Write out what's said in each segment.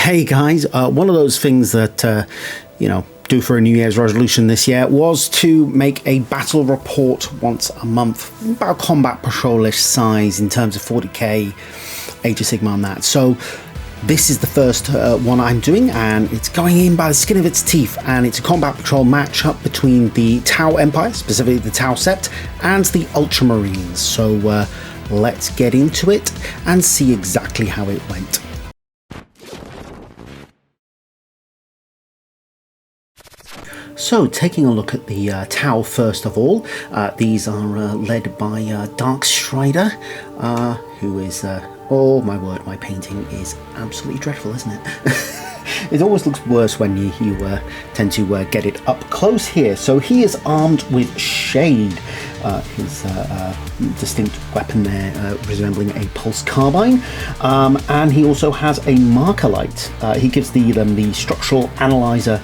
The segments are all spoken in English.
Hey guys, one of those things that, do for a New Year's resolution this year was to make a battle report once a month, about combat patrol-ish size in terms of 40k, Age of Sigmar and that. So this is the first one I'm doing, and it's going in by the skin of its teeth, and it's a combat patrol matchup between the Tau Empire, specifically the Tau Sept, and the Ultramarines. So let's get into it and see exactly how it went. So, taking a look at the Tau first of all, these are led by Darkstrider, who is, oh my word, my painting is absolutely dreadful, isn't it? It always looks worse when you tend to get it up close here. So he is armed with Shade, his distinct weapon there resembling a pulse carbine, and he also has a marker light. He gives them the structural analyzer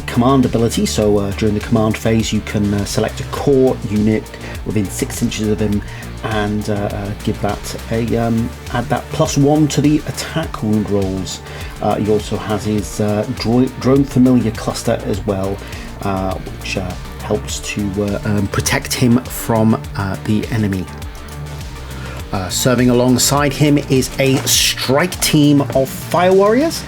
command ability, so during the command phase you can select a core unit within 6 inches of him and give that add that +1 to the attack wound rolls. He also has his drone familiar cluster as well, which helps to protect him from the enemy. Serving alongside him is a strike team of fire warriors.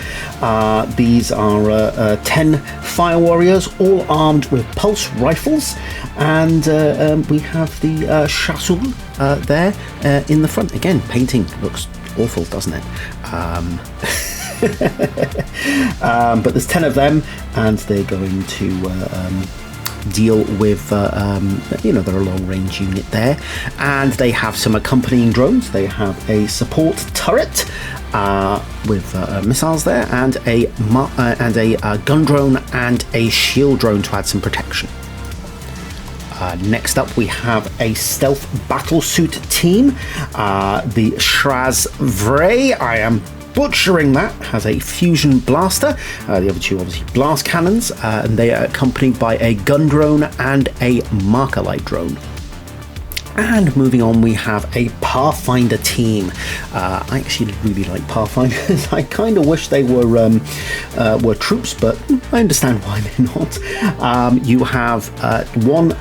These are 10 fire warriors, all armed with pulse rifles, and we have the Chassoul there in the front. Again, painting looks awful, doesn't it? But there's 10 of them, and they're going to deal with, they're a long-range unit there, and they have some accompanying drones. They have a support turret with missiles there, and a gun drone and a shield drone to add some protection. Next up, we have a stealth battlesuit team. The Shrazvray, I am butchering that, has a fusion blaster. The other two obviously blast cannons, and they are accompanied by a gun drone and a marker light drone. And moving on, we have a Pathfinder team. I actually really like Pathfinders. I kind of wish they were troops, but I understand why they're not. You have one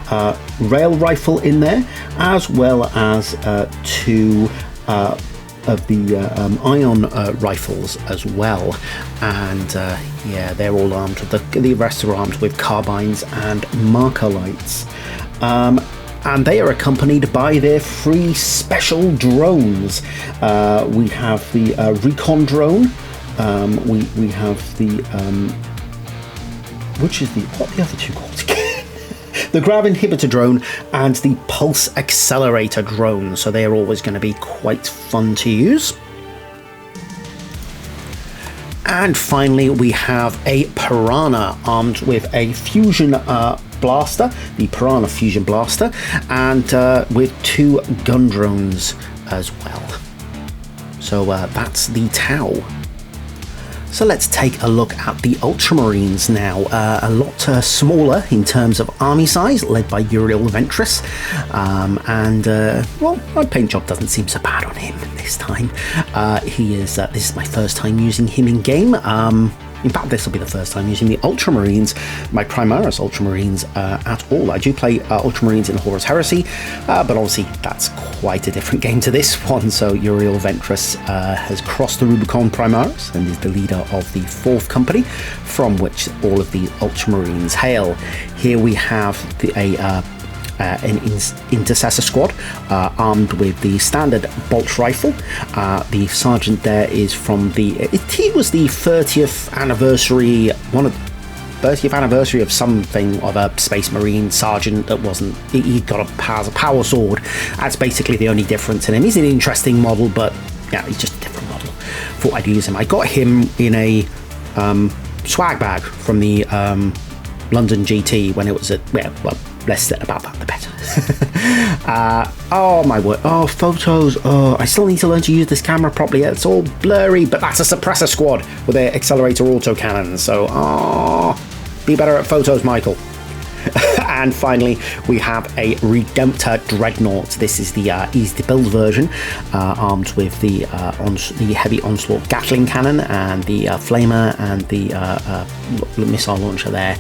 rail rifle in there, as well as two of the ion rifles as well, and yeah, they're all armed with the rest are armed with carbines and marker lights, and they are accompanied by their 3 special drones. We have the recon drone, we have the what are the other two called again? The grav inhibitor drone and the pulse accelerator drone, so they are always going to be quite fun to use. And finally, we have a Piranha armed with a fusion blaster, the Piranha fusion blaster, and with 2 gun drones as well. So that's the Tau. So let's take a look at the Ultramarines now. A lot smaller in terms of army size, led by Uriel Ventris. Well, my paint job doesn't seem so bad on him this time. This is my first time using him in game. In fact, this will be the first time using the Ultramarines, my Primaris Ultramarines, at all. I do play Ultramarines in Horus Heresy, but obviously that's quite a different game to this one. So Uriel Ventris has crossed the Rubicon Primaris and is the leader of the 4th company, from which all of the Ultramarines hail. Here we have an intercessor squad armed with the standard bolt rifle. The sergeant there is from he was the 30th anniversary, one of the 30th anniversary of something, of a Space Marine sergeant that wasn't, he got a power sword. That's basically the only difference in him. He's an interesting model, but yeah, he's just a different model. Thought I'd use him. I got him in a swag bag from the London GT when it was less said about that, the better. Oh my word. Oh, photos. Oh, I still need to learn to use this camera properly. It's all blurry, but that's a suppressor squad with their accelerator autocannon. So, be better at photos, Michael. And finally, we have a Redemptor Dreadnought. This is the easy to build version, armed with the heavy onslaught Gatling cannon and the flamer and the missile launcher there.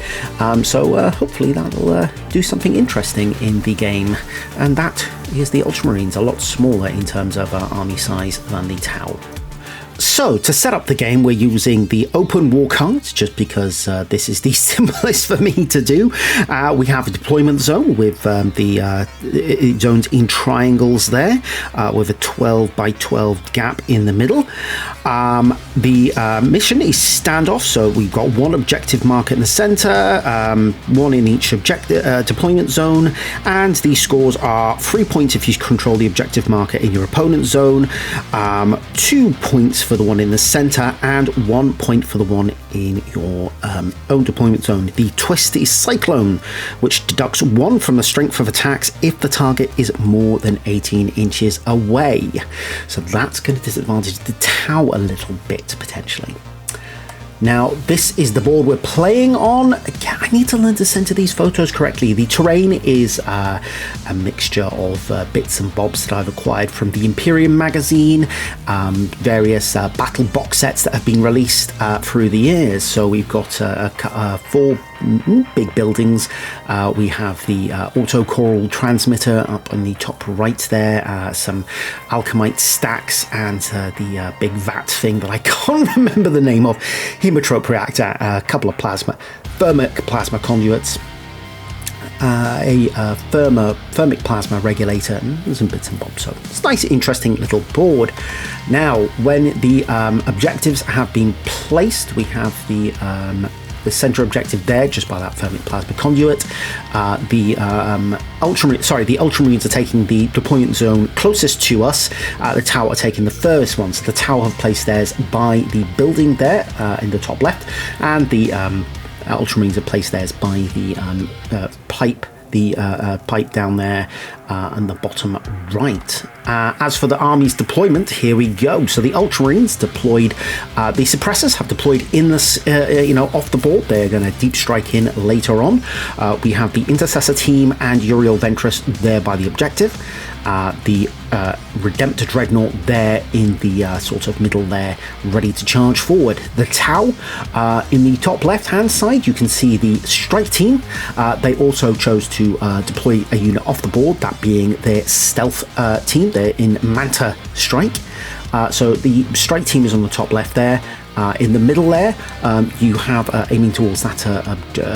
So hopefully that'll do something interesting in the game. And that is the Ultramarines, a lot smaller in terms of army size than the Tau. So, to set up the game, we're using the open war cards, just because this is the simplest for me to do. We have a deployment zone with the zones in triangles there, with a 12 by 12 gap in the middle. The mission is standoff, so we've got one objective marker in the center, one in each deployment zone, and the scores are 3 points if you control the objective marker in your opponent's zone, 2 points for the one in the center, and 1 point for the one in your own deployment zone. The twist is Cyclone, which deducts 1 from the strength of attacks if the target is more than 18 inches away. So that's going to disadvantage the Tau a little bit, potentially. Now, this is the board we're playing on. I need to learn to center these photos correctly. The terrain is a mixture of bits and bobs that I've acquired from the Imperium magazine, various battle box sets that have been released through the years. So we've got 4 big buildings. We have the autocoral transmitter up on the top right there, some alchemite stacks, and the big vat thing that I can't remember the name of, hemotrope reactor, a couple of thermic plasma conduits, a thermic plasma regulator, and some bits and bobs. So it's a nice, interesting little board. Now, when the objectives have been placed, we have the center objective there, just by that thermic plasma conduit. The Ultramarines are taking the deployment zone closest to us. The Tau are taking the furthest one. So the Tau have placed theirs by the building there in the top left, and the Ultramarines have placed theirs by the pipe down there on the bottom right. As for the army's deployment, here we go. So the Ultramarines deployed, the suppressors have deployed in this, off the board. They're going to deep strike in later on. We have the Intercessor team and Uriel Ventris there by the objective. The Redemptor Dreadnought there in the sort of middle there, ready to charge forward. The Tau, in the top left-hand side, you can see the strike team. They also chose to deploy a unit off the board, that being their stealth team. They're in Manta Strike. So the strike team is on the top left there. In the middle there, you have, aiming towards that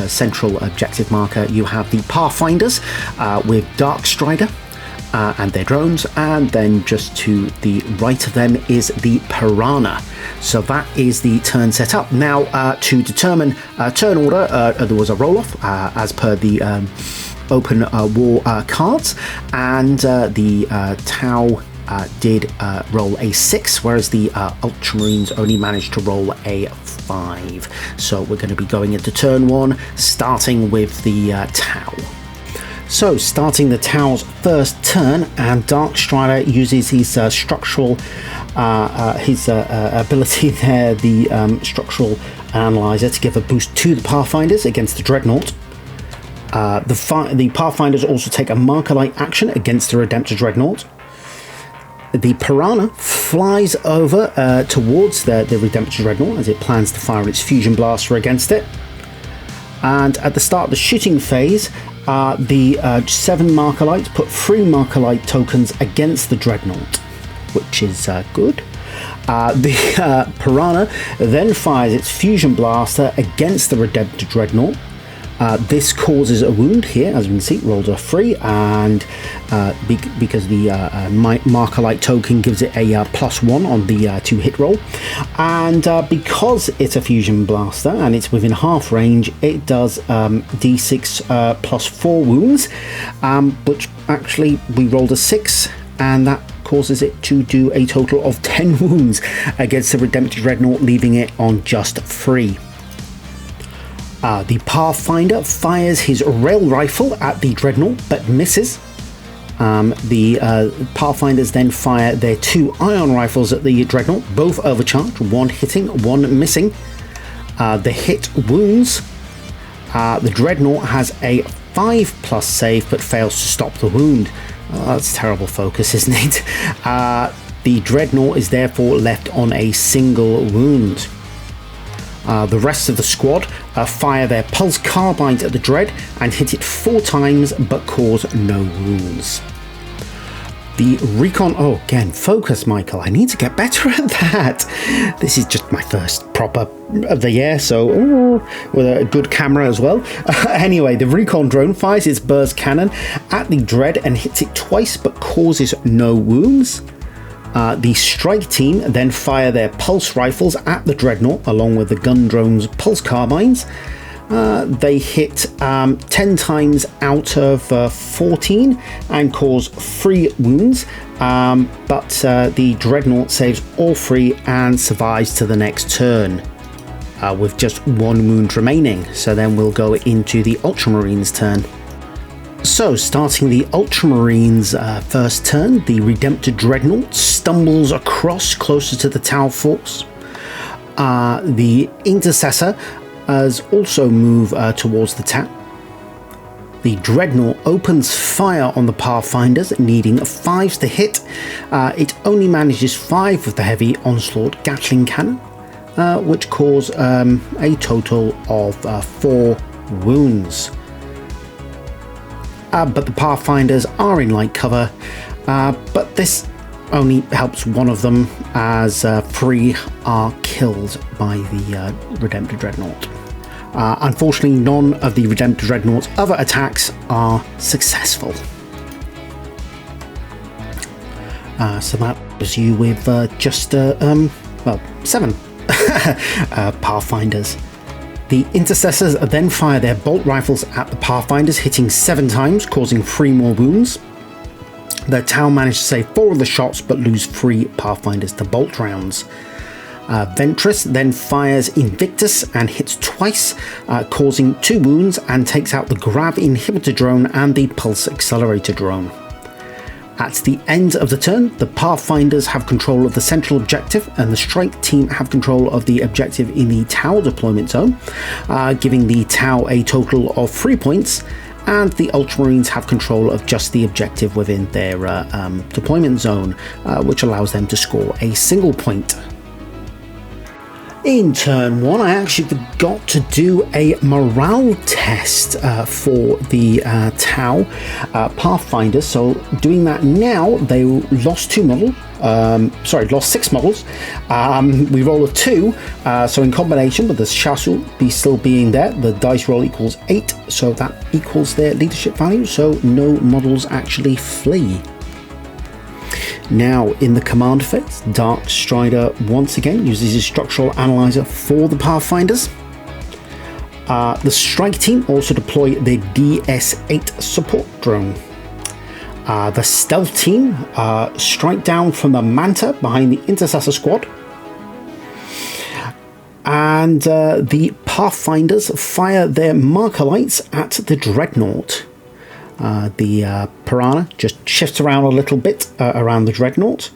central objective marker, you have the Pathfinders with Darkstrider and their drones, and then just to the right of them is the Piranha. So that is the turn set up. Now, to determine turn order, there was a roll-off as per the open war cards, and the Tau did roll a 6, whereas the Ultramarines only managed to roll a 5. So we're going to be going into turn 1, starting with the Tau. So, starting the Tau's first turn, and Darkstrider uses his structural, his ability there, the structural analyzer, to give a boost to the Pathfinders against the Dreadnought. The Pathfinders also take a marker-like action against the Redemptor Dreadnought. The Piranha flies over towards the Redemptor Dreadnought as it plans to fire its fusion blaster against it. And at the start of the shooting phase, the 7 Marker-Lights put 3 Marker-Light tokens against the Dreadnought, which is good. The Piranha then fires its fusion blaster against the Redemptor Dreadnought. This causes a wound here, as we can see, rolls a 3, and because the Marker-Light token gives it a +1 on the 2 hit roll, and because it's a fusion blaster and it's within half range, it does d6 +4 wounds, which actually we rolled a 6, and that causes it to do a total of 10 wounds against the Redemptor Dreadnought, leaving it on just 3. The Pathfinder fires his rail rifle at the Dreadnought, but misses. The Pathfinders then fire their 2 ion rifles at the Dreadnought, both overcharged, 1 hitting, 1 missing. The hit wounds. The Dreadnought has a 5+ save, but fails to stop the wound. That's terrible focus, isn't it? The Dreadnought is therefore left on a single wound. The rest of the squad fire their pulse carbines at the Dread and hit it 4 times, but cause no wounds. The recon... Oh, again, focus, Michael. I need to get better at that. This is just my first proper of the year, so with a good camera as well. Anyway, the recon drone fires its burst cannon at the Dread and hits it twice, but causes no wounds. The strike team then fire their pulse rifles at the Dreadnought, along with the gun drone's pulse carbines. They hit 10 times out of 14 and cause 3 wounds, but the Dreadnought saves all 3 and survives to the next turn, with just 1 wound remaining. So then we'll go into the Ultramarines' turn. So, starting the Ultramarines' first turn, the Redemptor Dreadnought stumbles across closer to the Tau Force. The Intercessor has also moved towards the Tau. The Dreadnought opens fire on the Pathfinders, needing 5s to hit. It only manages 5 with the Heavy Onslaught Gatling Cannon, which cause a total of 4 wounds. But the Pathfinders are in light cover, but this only helps one of them, as 3 are killed by the Redemptor Dreadnought. Unfortunately, none of the Redemptor Dreadnought's other attacks are successful. So that was you with just, 7 Pathfinders. The Intercessors then fire their bolt rifles at the Pathfinders, hitting 7 times, causing 3 more wounds. The Tau manage to save 4 of the shots, but lose 3 Pathfinders to bolt rounds. Ventris then fires Invictus and hits twice, causing 2 wounds, and takes out the Grav Inhibitor drone and the Pulse Accelerator drone. At the end of the turn, the Pathfinders have control of the central objective, and the strike team have control of the objective in the Tau deployment zone, giving the Tau a total of 3 points, and the Ultramarines have control of just the objective within their deployment zone, which allows them to score a single point. In turn 1, I actually forgot to do a morale test for the Tau Pathfinders, so doing that now. They lost 6 models. We roll a 2, so in combination with the Shasu still being there, the dice roll equals 8, so that equals their leadership value, so no models actually flee. Now, in the command phase, Darkstrider once again uses his structural analyzer for the Pathfinders. The strike team also deploy their DS-8 support drone. The stealth team strike down from the Manta behind the Intercessor squad. And the Pathfinders fire their marker lights at the Dreadnought. The Piranha just shifts around a little bit around the Dreadnought.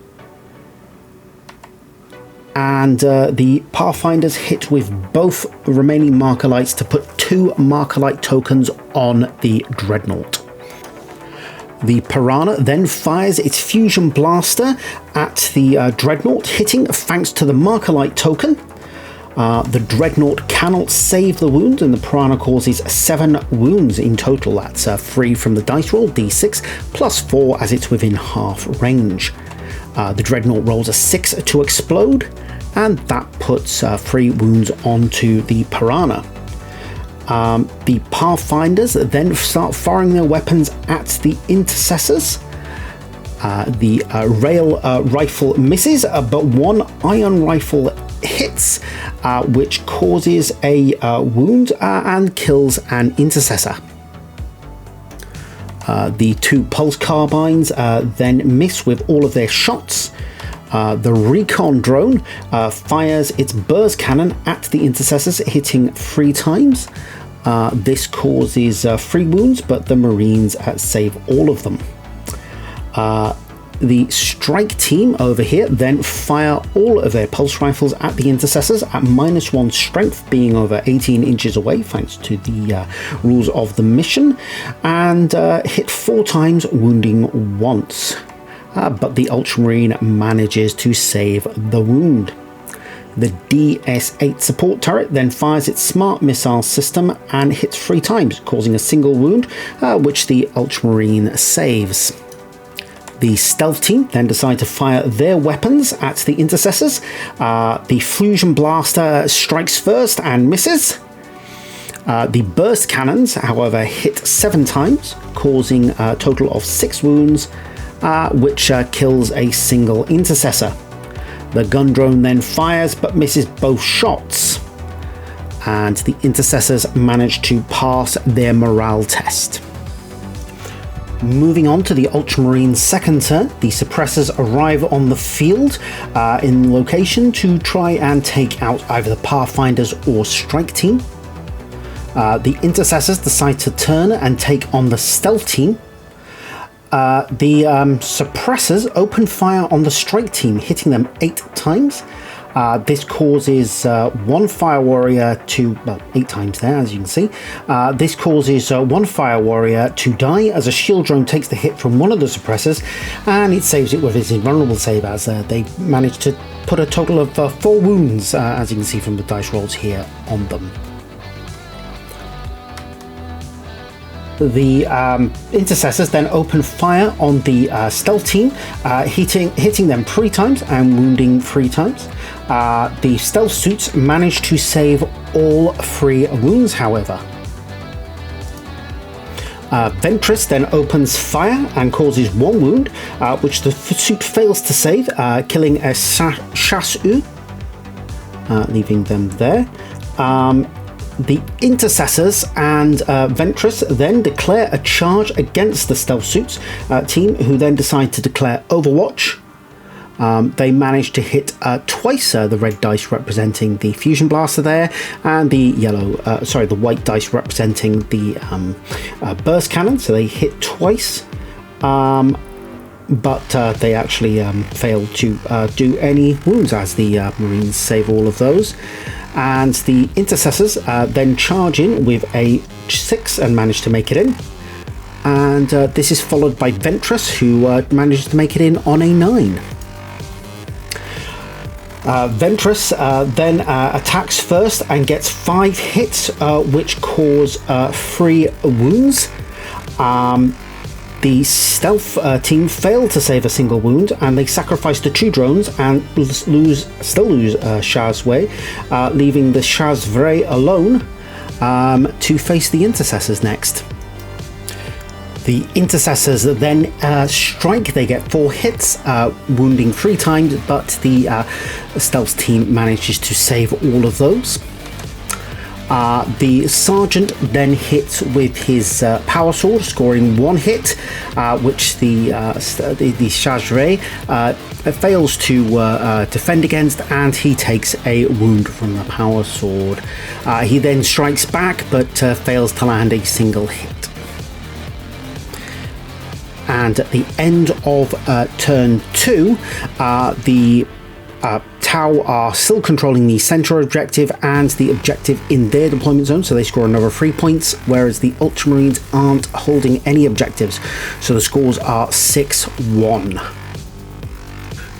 And the Pathfinders hit with both remaining marker lights to put 2 marker light tokens on the Dreadnought. The Piranha then fires its fusion blaster at the Dreadnought, hitting thanks to the marker light token. The Dreadnought cannot save the wound, and the Piranha causes 7 wounds in total. That's 3 from the dice roll, d6, plus 4 as it's within half range. The Dreadnought rolls a 6 to explode, and that puts 3 wounds onto the Piranha. The Pathfinders then start firing their weapons at the Intercessors. The rail rifle misses, but 1 ion rifle hits, which causes a wound and kills an Intercessor. The 2 pulse carbines then miss with all of their shots. The recon drone fires its burst cannon at the Intercessors, hitting 3 times. This causes 3 wounds, but the Marines save all of them. The strike team over here then fire all of their pulse rifles at the intercessors at -1 strength, being over 18 inches away thanks to the rules of the mission, and hit 4 times, wounding once. But the Ultramarine manages to save the wound. The DS-8 support turret then fires its smart missile system and hits 3 times, causing a single wound, which the Ultramarine saves. The stealth team then decide to fire their weapons at the intercessors. The fusion blaster strikes first and misses. The burst cannons, however, hit 7 times, causing a total of 6 wounds, which kills a single intercessor. The gun drone then fires but misses both shots, and the intercessors manage to pass their morale test. Moving on to the Ultramarines' second turn, the suppressors arrive on the field in location to try and take out either the Pathfinders or strike team. The intercessors decide to turn and take on the stealth team. The suppressors open fire on the strike team, hitting them 8 times. This causes 1 fire warrior to, well, 8 times there, as you can see. This causes 1 fire warrior to die as a shield drone takes the hit from one of the suppressors, and it saves it with its invulnerable save, as they manage to put a total of 4 wounds, as you can see from the dice rolls here on them. The intercessors then open fire on the stealth team, hitting them 3 times and wounding 3 times. The stealth suits manage to save all 3 wounds, however. Ventris then opens fire and causes 1 wound, which the suit fails to save, killing a chasseur, leaving them there. The intercessors and Ventris then declare a charge against the stealth suits team, who then decide to declare Overwatch. They manage to hit twice, the red dice representing the fusion blaster there, and the the white dice representing the burst cannon. So they hit twice, but they actually fail to do any wounds, as the Marines save all of those. And the intercessors then charge in with a 6 and manage to make it in. And this is followed by Ventris, who manages to make it in on a 9. Ventris then attacks first and gets 5 hits, which cause 3 wounds. The stealth team fail to save a single wound, and they sacrifice the 2 drones and still lose Chazway, leaving the Chazvray alone to face the intercessors next. The intercessors then strike. They get 4 hits, wounding 3 times, but the stealth team manages to save all of those. The sergeant then hits with his power sword, scoring 1 hit, which the Chazray fails to defend against, and he takes a wound from the power sword. He then strikes back, but fails to land a single hit. And at the end of turn 2, the Tau are still controlling the center objective and the objective in their deployment zone, so they score another 3 points, whereas the Ultramarines aren't holding any objectives, so the scores are 6-1.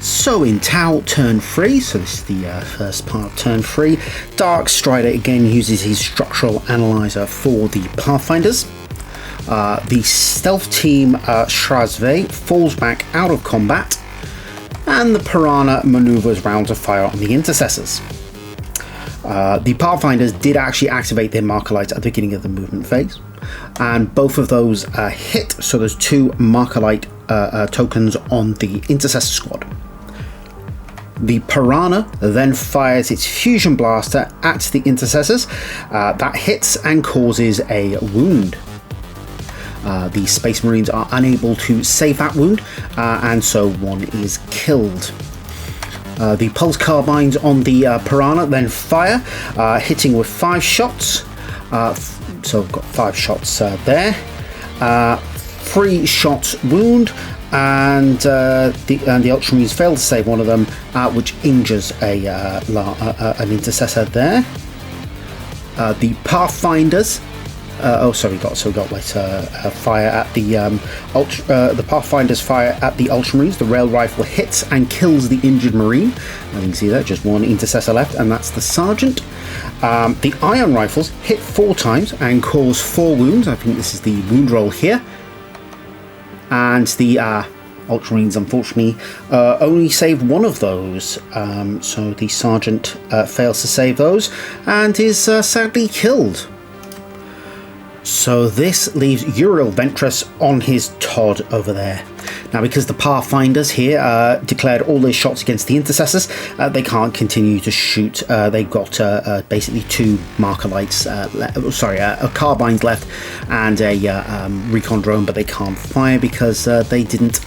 So in Tau turn 3, so this is the first part of turn 3, Darkstrider again uses his structural analyzer for the Pathfinders. The stealth team Shrazve falls back out of combat, and the Piranha maneuvers rounds of fire on the intercessors. The Pathfinders did actually activate their marker lights at the beginning of the movement phase, and both of those hit, so there's 2 marker light tokens on the intercessor squad. The Piranha then fires its fusion blaster at the intercessors. That hits and causes a wound. The Space Marines are unable to save that wound, and so 1 is killed. The pulse carbines on the Piranha then fire, hitting with 5 shots. So I've got 5 shots there. 3 shots wound, and the Ultramarines fail to save one of them, which injures an intercessor there. The Pathfinders. We got fire at the Pathfinders fire at the Ultramarines. The rail rifle hits and kills the injured Marine. As you can see there, just one intercessor left, and that's the Sergeant. The Iron Rifles hit 4 times and cause 4 wounds. I think this is the wound roll here. And the Ultramarines, unfortunately, only saved one of those. So the Sergeant fails to save those and is sadly killed. So this leaves Uriel Ventris on his Todd over there. Now, because the Pathfinders here declared all their shots against the Intercessors, they can't continue to shoot. They've got basically 2 marker lights, carbines left and a recon drone, but they can't fire because they didn't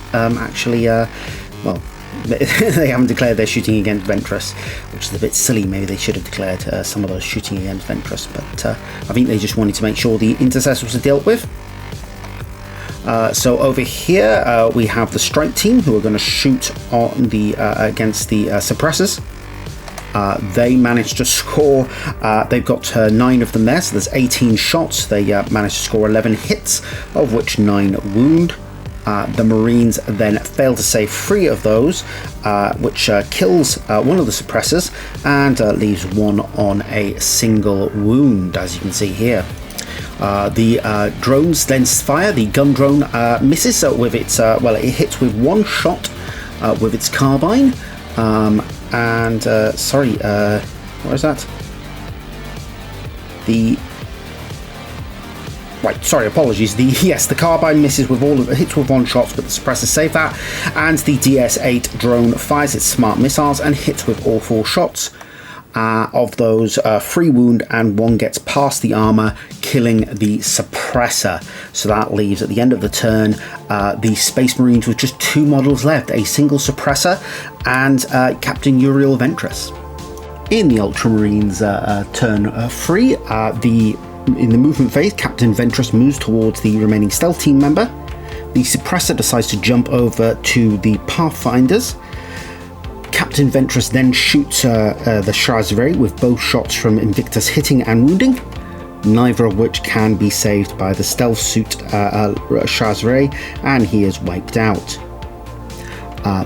they haven't declared they're shooting against Ventris, which is a bit silly. Maybe they should have declared some of those shooting against Ventris, but I think they just wanted to make sure the intercessors were dealt with. So over here we have the strike team who are going to shoot on the against the suppressors. They managed to score, they've got 9 of them there, so there's 18 shots. They managed to score 11 hits, of which 9 wound. The Marines then fail to save 3 of those, which kills one of the suppressors and leaves one on a single wound, as you can see here. The drones then fire. The gun drone misses with its, it hits with 1 shot with its carbine. What is that? Apologies. The carbine misses with all of it, hits with 1 shot, but the suppressors save that. And the DS-8 drone fires its smart missiles and hits with all 4 shots. Of those, 3 wound and 1 gets past the armor, killing the suppressor. So that leaves at the end of the turn the Space Marines with just 2 models left: a single suppressor and Captain Uriel Ventris. In the Ultramarines turn 3, in the movement phase, Captain Ventris moves towards the remaining stealth team member. The suppressor decides to jump over to the Pathfinders. Captain Ventris then shoots the Chazare with both shots from Invictus hitting and wounding, neither of which can be saved by the stealth suit Chazare, and he is wiped out.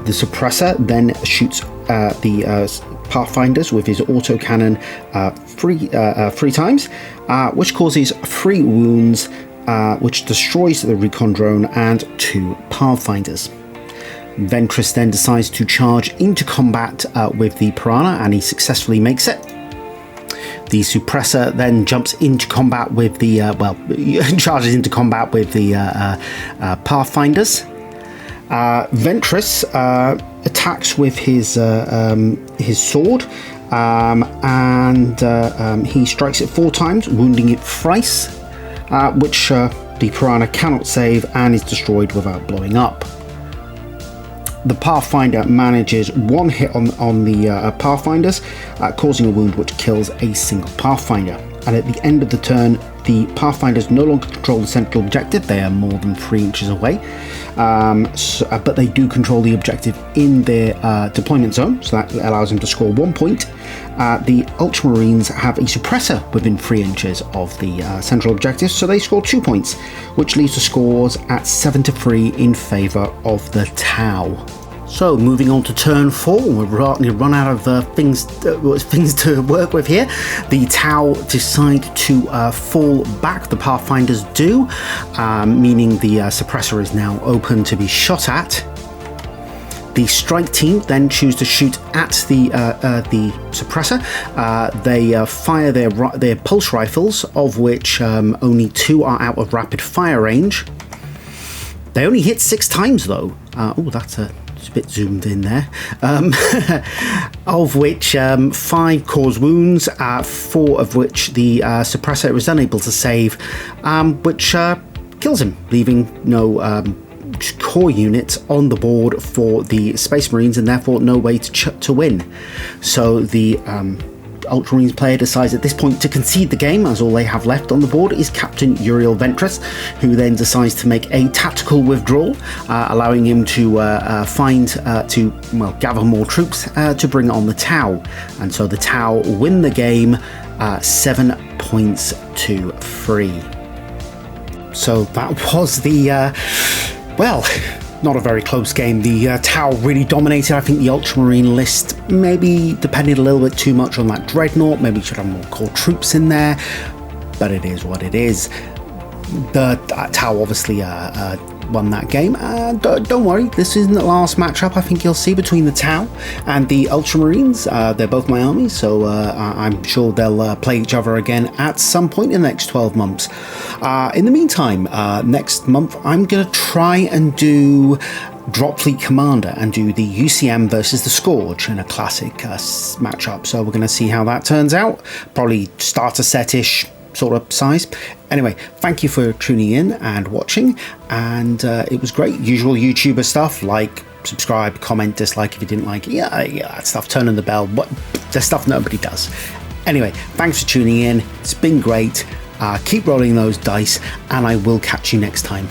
The suppressor then shoots the Pathfinders with his autocannon 3 times, which causes 3 wounds, which destroys the recon drone and 2 Pathfinders. Ventris then decides to charge into combat with the Piranha, and he successfully makes it. The suppressor then jumps into combat with the charges into combat with the Pathfinders. Ventris attacks with his sword, and he strikes it 4 times, wounding it thrice, which the Piranha cannot save and is destroyed without blowing up. The Pathfinder manages 1 hit on the Pathfinders, causing a wound which kills a single Pathfinder. And at the end of the turn, the Pathfinders no longer control the central objective. They are more than 3 inches away, but they do control the objective in their deployment zone, so that allows them to score 1 point. The Ultramarines have a suppressor within 3 inches of the central objective, so they score 2 points, which leaves the scores at 7-3 in favour of the Tau. So moving on to turn 4, we've run out of things to work with here. The Tau decide to fall back. The Pathfinders do, meaning the suppressor is now open to be shot at. The strike team then choose to shoot at the suppressor. They fire their pulse rifles, of which only 2 are out of rapid fire range. They only hit 6 times though. That's a bit zoomed in there. Of which 5 cause wounds, 4 of which the suppressor is unable to save, which kills him, leaving no core units on the board for the Space Marines, and therefore no way to win. So the Ultramarines player decides at this point to concede the game, as all they have left on the board is Captain Uriel Ventris, who then decides to make a tactical withdrawal, allowing him to gather more troops to bring on the Tau. And so the Tau win the game 7 points to 3. So that was the, not a very close game. The Tau really dominated. I think the Ultramarine list maybe depended a little bit too much on that Dreadnought. Maybe should have more core troops in there, but it is what it is. The Tau obviously won that game. Don't worry, this isn't the last matchup I think you'll see between the Tau and the Ultramarines. They're both my armies, so I'm sure they'll play each other again at some point in the next 12 months. In the meantime, next month I'm going to try and do Drop Fleet Commander and do the UCM versus the Scourge in a classic matchup. So we're going to see how that turns out. Probably starter set-ish sort of size. Anyway, thank you for tuning in and watching, and it was great. Usual YouTuber stuff, like, subscribe, comment, dislike if you didn't like it. Yeah, that stuff, turn on the bell, the stuff nobody does. Anyway, thanks for tuning in. It's been great. Keep rolling those dice, and I will catch you next time.